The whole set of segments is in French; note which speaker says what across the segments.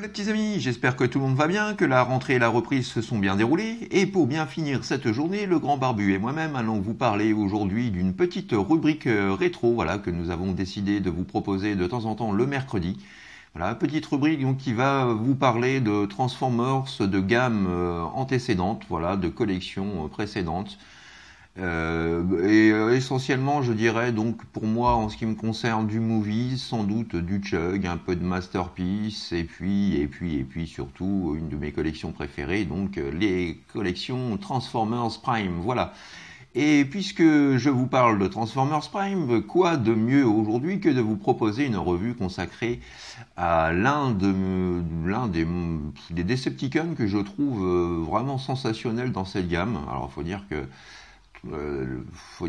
Speaker 1: petits amis, j'espère que tout le monde va bien, que la rentrée et la reprise se sont bien déroulées. Et pour bien finir cette journée, le grand barbu et moi-même allons vous parler aujourd'hui d'une petite rubrique rétro, voilà, que nous avons décidé de vous proposer de temps en temps le mercredi. Voilà, petite rubrique donc, qui va vous parler de Transformers de gamme antécédente, voilà, de collections précédentes. Essentiellement, je dirais donc pour moi, en ce qui me concerne, du Movies, sans doute du Chug, un peu de Masterpiece, et puis surtout une de mes collections préférées, donc les collections Transformers Prime. Voilà. Et puisque je vous parle de Transformers Prime, quoi de mieux aujourd'hui que de vous proposer une revue consacrée à l'un des Decepticons que je trouve vraiment sensationnel dans cette gamme. Alors, faut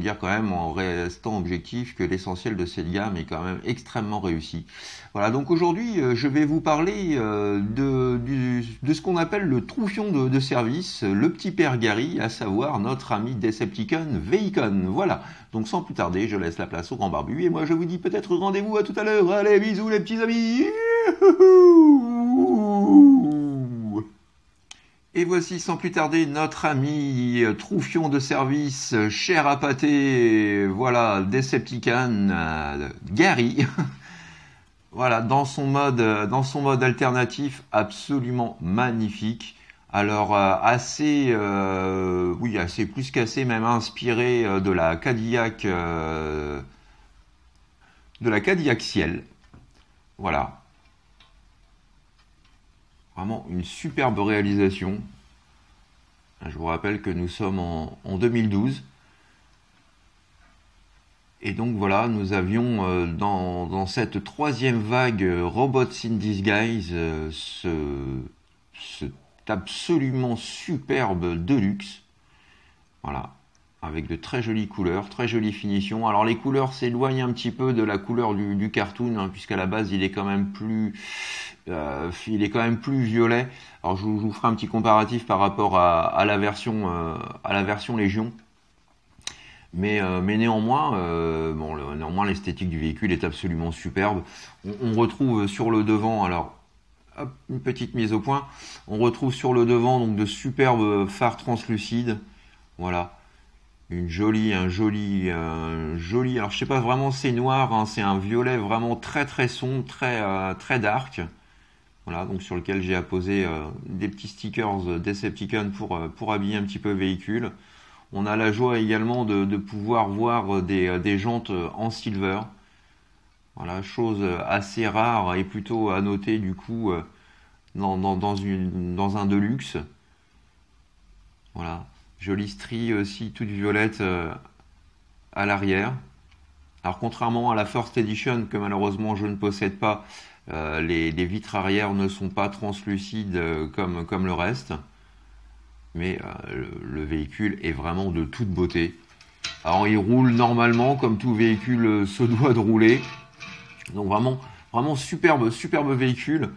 Speaker 1: dire quand même, en restant objectif, que l'essentiel de cette gamme est quand même extrêmement réussi. Voilà, donc aujourd'hui, je vais vous parler de ce qu'on appelle le troufion de service, le petit père Gary, à savoir notre ami Decepticon Veicon. Voilà, donc sans plus tarder, je laisse la place au grand barbu, et moi je vous dis peut-être rendez-vous à tout à l'heure. Allez, bisous les petits amis. Et voici sans plus tarder notre ami troufion de service, cher à pâté, voilà, Decepticon, Gary, voilà, dans son mode alternatif, absolument magnifique. Alors assez plus qu'assez, même inspiré de la Cadillac Ciel, voilà. Vraiment une superbe réalisation. Je vous rappelle que nous sommes en 2012. Et donc voilà, nous avions dans cette troisième vague Robots in Disguise cet absolument superbe Deluxe. Voilà, avec de très jolies couleurs, très jolies finitions. Alors les couleurs s'éloignent un petit peu de la couleur du cartoon, hein, puisqu'à la base il est quand même plus violet. Alors je vous ferai un petit comparatif par rapport à la version Légion. Mais néanmoins, néanmoins l'esthétique du véhicule est absolument superbe. On retrouve sur le devant, alors hop, une petite mise au point. On retrouve sur le devant donc de superbes phares translucides. Voilà. Un joli, alors je sais pas vraiment, c'est noir, hein, c'est un violet vraiment très très sombre, très dark. Voilà, donc sur lequel j'ai apposé des petits stickers Decepticon pour habiller un petit peu le véhicule. On a la joie également de pouvoir voir des jantes en silver. Voilà, chose assez rare et plutôt à noter du coup dans un Deluxe. Voilà, jolie strie aussi toute violette à l'arrière. Alors contrairement à la First Edition que malheureusement je ne possède pas, les vitres arrière ne sont pas translucides comme le reste, mais le véhicule est vraiment de toute beauté. Alors il roule normalement comme tout véhicule se doit de rouler, donc vraiment superbe véhicule.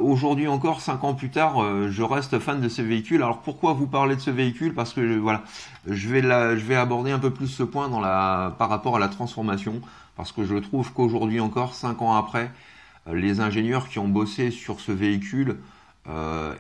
Speaker 1: Aujourd'hui encore, 5 ans plus tard, je reste fan de ce véhicule. Alors pourquoi vous parler de ce véhicule? Parce que voilà, je vais aborder un peu plus ce point par rapport à la transformation, parce que je trouve qu'aujourd'hui encore, 5 ans après, les ingénieurs qui ont bossé sur ce véhicule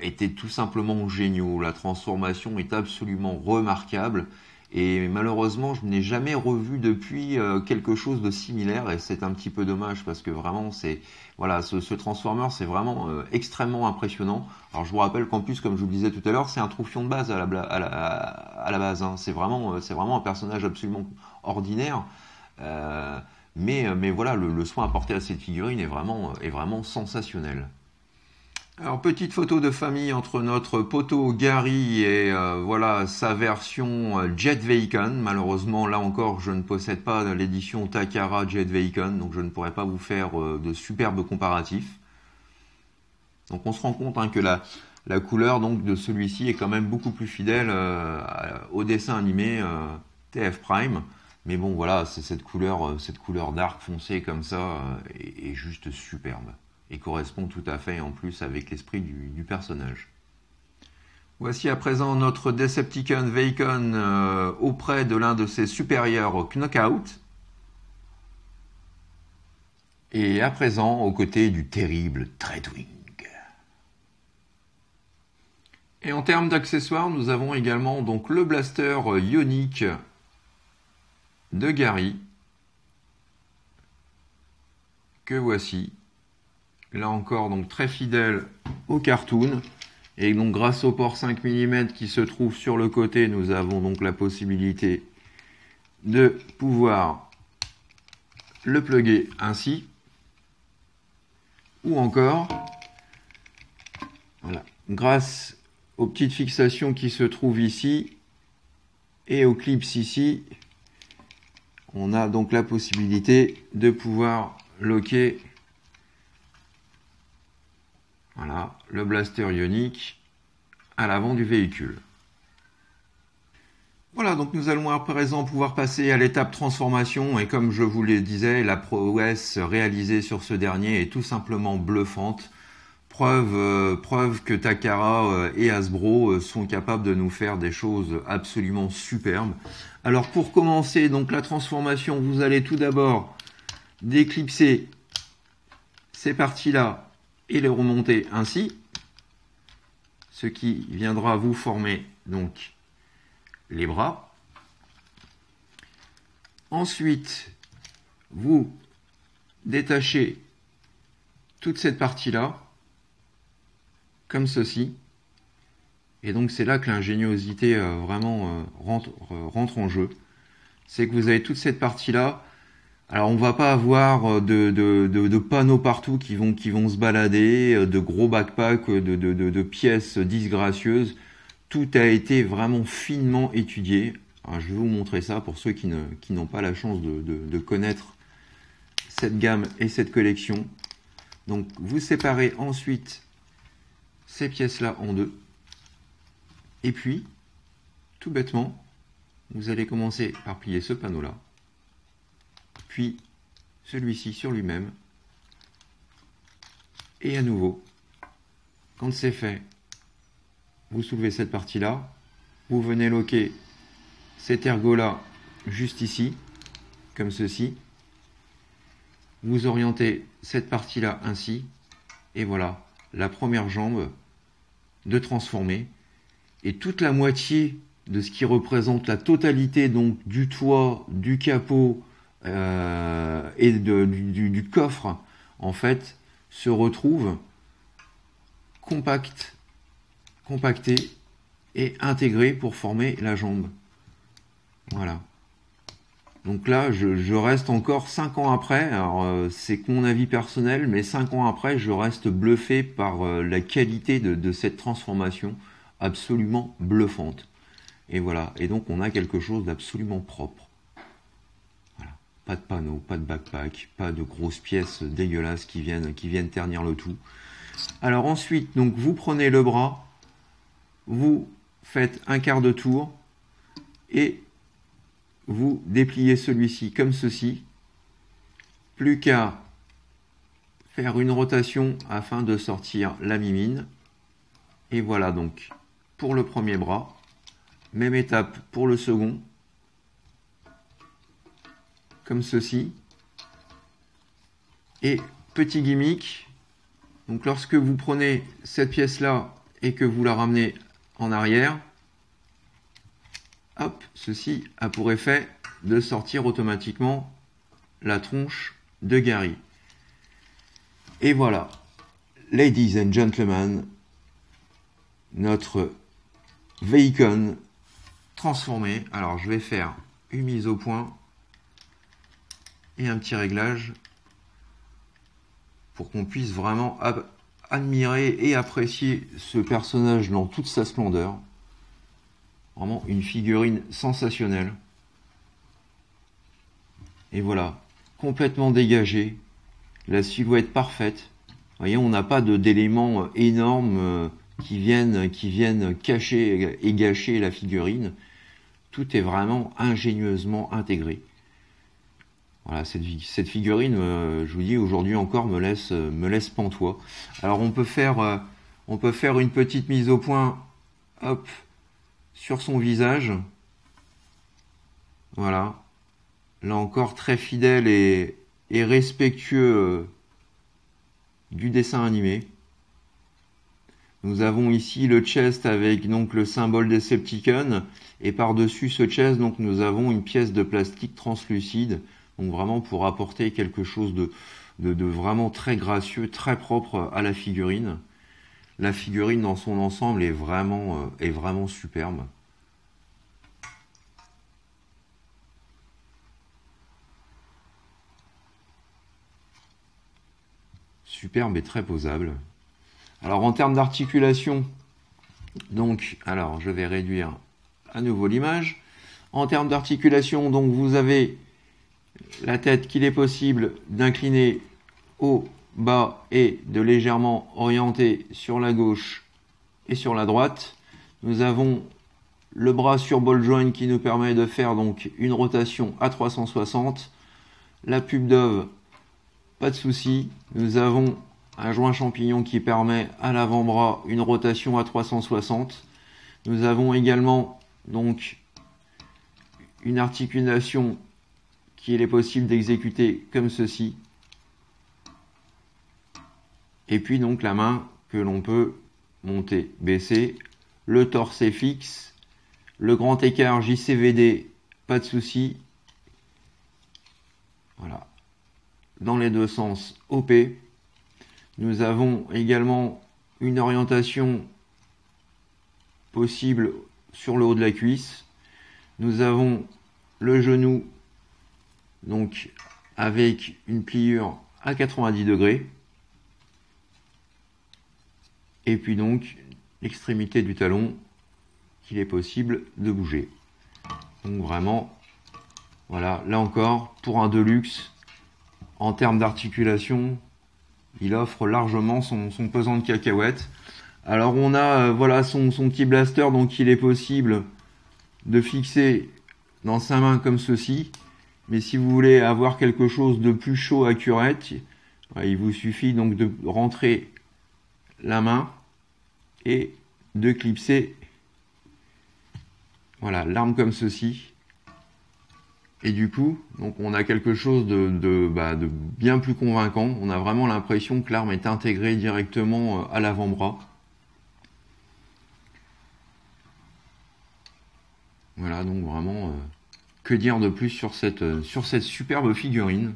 Speaker 1: étaient tout simplement géniaux. La transformation est absolument remarquable. Et malheureusement, je n'ai jamais revu depuis quelque chose de similaire, et c'est un petit peu dommage parce que vraiment, ce Transformer, c'est vraiment extrêmement impressionnant. Alors, je vous rappelle qu'en plus, comme je vous le disais tout à l'heure, c'est un troufion de base à la base. Hein. C'est vraiment un personnage absolument ordinaire. Mais voilà, le soin apporté à cette figurine est vraiment sensationnel. Alors, petite photo de famille entre notre poteau Gary et voilà sa version Jet Veicon. Malheureusement, là encore, je ne possède pas l'édition Takara Jet Veicon, donc je ne pourrai pas vous faire de superbes comparatifs. Donc on se rend compte hein, que la couleur donc, de celui-ci est quand même beaucoup plus fidèle au dessin animé TF Prime. Mais bon, voilà, c'est cette couleur dark foncée comme ça est juste superbe. Et correspond tout à fait en plus avec l'esprit du personnage. Voici à présent notre Decepticon Veicon auprès de l'un de ses supérieurs Knockout. Et à présent aux côtés du terrible Dreadwing. Et en termes d'accessoires, nous avons également donc le blaster ionique de Gary, que voici. Là encore, donc très fidèle au cartoon. Et donc grâce au port 5 mm qui se trouve sur le côté, nous avons donc la possibilité de pouvoir le plugger ainsi. Ou encore, voilà, grâce aux petites fixations qui se trouvent ici et aux clips ici, on a donc la possibilité de pouvoir loquer, voilà, le blaster ionique à l'avant du véhicule. Voilà, donc nous allons à présent pouvoir passer à l'étape transformation, et comme je vous le disais, la prouesse réalisée sur ce dernier est tout simplement bluffante. Preuve que Takara et Hasbro sont capables de nous faire des choses absolument superbes. Alors pour commencer donc la transformation, vous allez tout d'abord déclipser ces parties-là et les remonter ainsi, ce qui viendra vous former donc les bras. Ensuite, vous détachez toute cette partie-là, comme ceci. Et donc c'est là que l'ingéniosité vraiment rentre en jeu. C'est que vous avez toute cette partie-là. Alors on va pas avoir de panneaux partout qui vont se balader, de gros backpacks, de pièces disgracieuses. Tout a été vraiment finement étudié. Alors, je vais vous montrer ça pour ceux qui n'ont pas la chance de connaître cette gamme et cette collection. Donc vous séparez ensuite ces pièces-là en deux. Et puis, tout bêtement, vous allez commencer par plier ce panneau-là. Puis celui-ci sur lui-même. Et à nouveau, quand c'est fait, vous soulevez cette partie-là. Vous venez loquer cet ergot-là juste ici, comme ceci. Vous orientez cette partie-là ainsi. Et voilà, la première jambe de transformer. Et toute la moitié de ce qui représente la totalité donc du toit, du capot et du coffre, en fait, se retrouve compacté et intégré pour former la jambe. Voilà. Donc là, je reste encore 5 ans après, alors c'est que mon avis personnel, mais 5 ans après, je reste bluffé par la qualité de cette transformation absolument bluffante. Et voilà, et donc on a quelque chose d'absolument propre. Voilà. Pas de panneaux, pas de backpack, pas de grosses pièces dégueulasses qui viennent ternir le tout. Alors ensuite, donc vous prenez le bras, vous faites un quart de tour et vous dépliez celui-ci comme ceci. Plus qu'à faire une rotation afin de sortir la mimine. Et voilà donc pour le premier bras. Même étape pour le second. Comme ceci. Et petit gimmick. Donc lorsque vous prenez cette pièce-là et que vous la ramenez en arrière, hop, ceci a pour effet de sortir automatiquement la tronche de Gary. Et voilà, ladies and gentlemen, notre Vehicon transformé. Alors je vais faire une mise au point et un petit réglage pour qu'on puisse vraiment admirer et apprécier ce personnage dans toute sa splendeur. Vraiment une figurine sensationnelle. Et voilà, complètement dégagée, la silhouette parfaite. Vous voyez, on n'a pas d'éléments énormes qui viennent cacher et gâcher la figurine. Tout est vraiment ingénieusement intégré. Voilà, cette figurine, je vous dis, aujourd'hui encore me laisse pantois. Alors on peut faire une petite mise au point, hop, sur son visage. Voilà. Là encore très fidèle et respectueux du dessin animé. Nous avons ici le chest avec donc le symbole Decepticon. Et par-dessus ce chest, donc, nous avons une pièce de plastique translucide. Donc vraiment pour apporter quelque chose de vraiment très gracieux, très propre à la figurine. La figurine dans son ensemble est vraiment superbe. Superbe et très posable. Alors en termes d'articulation, donc, alors je vais réduire à nouveau l'image. En termes d'articulation, donc vous avez la tête qu'il est possible d'incliner haut, bas et de légèrement orienter sur la gauche et sur la droite. Nous avons le bras sur ball joint qui nous permet de faire donc une rotation à 360. La pub Dove, pas de souci. Nous avons un joint champignon qui permet à l'avant-bras une rotation à 360. Nous avons également donc une articulation qu'il est possible d'exécuter comme ceci. Et puis donc la main que l'on peut monter, baisser. Le torse est fixe. Le grand écart JCVD, pas de souci. Voilà. Dans les deux sens, OP. Nous avons également une orientation possible sur le haut de la cuisse. Nous avons le genou donc avec une pliure à 90 degrés. Et puis donc l'extrémité du talon qu'il est possible de bouger. Donc vraiment, voilà, là encore, pour un Deluxe, en termes d'articulation, il offre largement son pesant de cacahuètes. Alors on a voilà son petit blaster, donc il est possible de fixer dans sa main comme ceci. Mais si vous voulez avoir quelque chose de plus chaud, accurate, il vous suffit donc de rentrer la main et de clipser voilà, l'arme comme ceci. Et du coup, donc on a quelque chose de bien plus convaincant. On a vraiment l'impression que l'arme est intégrée directement à l'avant-bras. Voilà, donc vraiment, que dire de plus sur cette superbe figurine.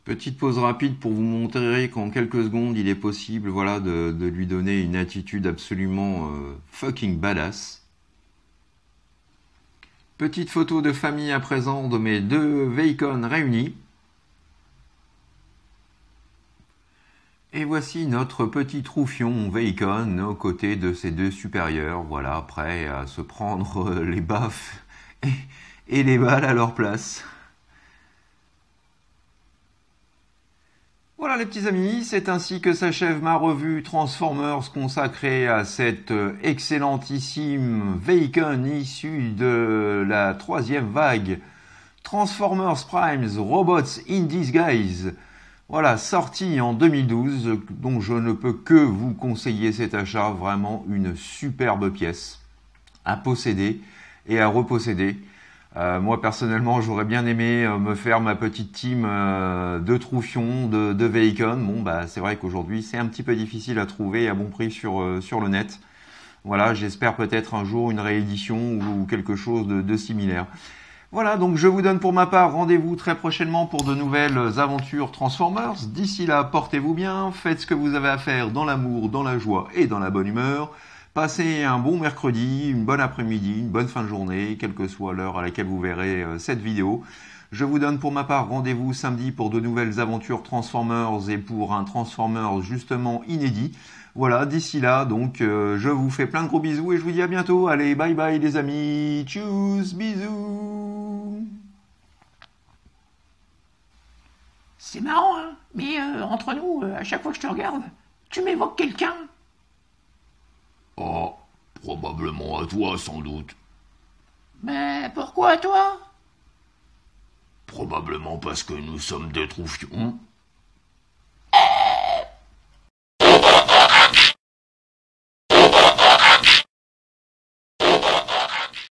Speaker 1: Petite pause rapide pour vous montrer qu'en quelques secondes, il est possible voilà, de lui donner une attitude absolument fucking badass. Petite photo de famille à présent de mes deux Vehicon réunis. Et voici notre petit troufion Vehicon aux côtés de ses deux supérieurs, voilà, prêts à se prendre les baffes et les balles à leur place. Voilà les petits amis, c'est ainsi que s'achève ma revue Transformers consacrée à cette excellentissime Vehicon issue de la troisième vague Transformers Primes Robots in Disguise. Voilà, sorti en 2012, donc je ne peux que vous conseiller cet achat, vraiment une superbe pièce à posséder et à reposséder. Moi personnellement j'aurais bien aimé me faire ma petite team de troufions, de Vehicon. Bon bah c'est vrai qu'aujourd'hui c'est un petit peu difficile à trouver à bon prix sur le net. Voilà, j'espère peut-être un jour une réédition ou quelque chose de similaire. Voilà, donc je vous donne pour ma part rendez-vous très prochainement pour de nouvelles aventures Transformers. D'ici là, portez-vous bien, faites ce que vous avez à faire dans l'amour, dans la joie et dans la bonne humeur. Passez un bon mercredi, une bonne après-midi, une bonne fin de journée, quelle que soit l'heure à laquelle vous verrez cette vidéo. Je vous donne pour ma part rendez-vous samedi pour de nouvelles aventures Transformers et pour un Transformers justement inédit. Voilà, d'ici là, donc je vous fais plein de gros bisous et je vous dis à bientôt. Allez, bye bye les amis, tchuss, bisous.
Speaker 2: C'est marrant, hein, mais entre nous, à chaque fois que je te regarde, tu m'évoques quelqu'un.
Speaker 3: Oh, probablement à toi, sans doute.
Speaker 2: Mais pourquoi toi?
Speaker 3: Probablement parce que nous sommes des troufions.